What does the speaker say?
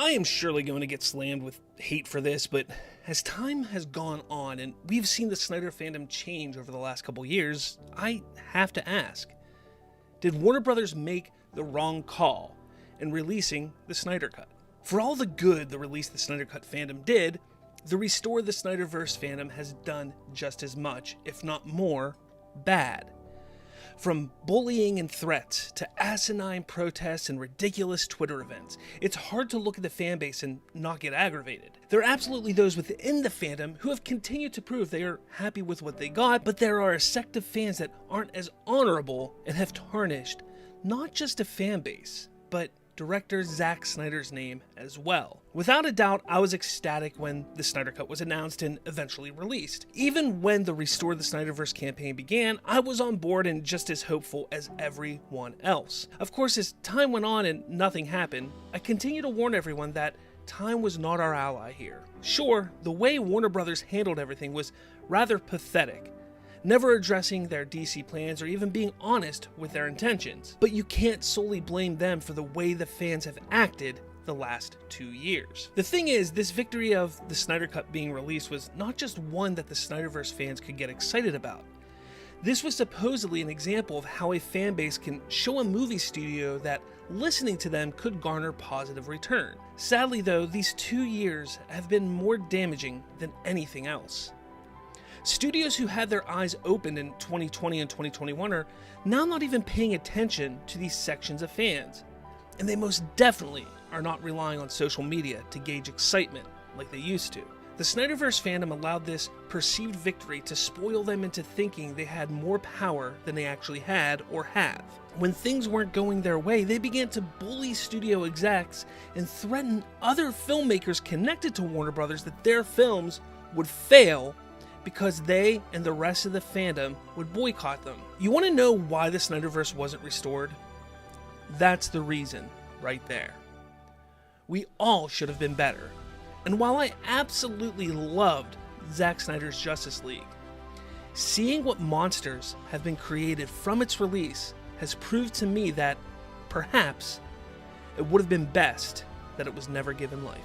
I am surely going to get slammed with hate for this, but as time has gone on and we've seen the Snyder fandom change over the last couple years, I have to ask, did Warner Brothers make the wrong call in releasing the Snyder Cut? For all the good the release of the Snyder Cut fandom did, the Restore the Snyderverse fandom has done just as much, if not more, bad. From bullying and threats to asinine protests and ridiculous Twitter events, it's hard to look at the fanbase and not get aggravated. There are absolutely those within the fandom who have continued to prove they are happy with what they got, but there are a sect of fans that aren't as honorable and have tarnished not just a fanbase, but director Zack Snyder's name as well. Without a doubt, I was ecstatic when the Snyder Cut was announced and eventually released. Even when the Restore the Snyderverse campaign began, I was on board and just as hopeful as everyone else. Of course, as time went on and nothing happened, I continue to warn everyone that time was not our ally here. Sure, the way Warner Brothers handled everything was rather pathetic, never addressing their DC plans or even being honest with their intentions. But you can't solely blame them for the way the fans have acted the last 2 years. The thing is, this victory of the Snyder Cut being released was not just one that the Snyderverse fans could get excited about. This was supposedly an example of how a fan base can show a movie studio that listening to them could garner positive return. Sadly though, these 2 years have been more damaging than anything else. Studios who had their eyes opened in 2020 and 2021 are now not even paying attention to these sections of fans. And they most definitely are not relying on social media to gauge excitement like they used to. The Snyderverse fandom allowed this perceived victory to spoil them into thinking they had more power than they actually had or have. When things weren't going their way, they began to bully studio execs and threaten other filmmakers connected to Warner Brothers that their films would fail because they and the rest of the fandom would boycott them. You want to know why the Snyderverse wasn't restored? That's the reason right there. We all should have been better. And while I absolutely loved Zack Snyder's Justice League, seeing what monsters have been created from its release has proved to me that perhaps it would have been best that it was never given life.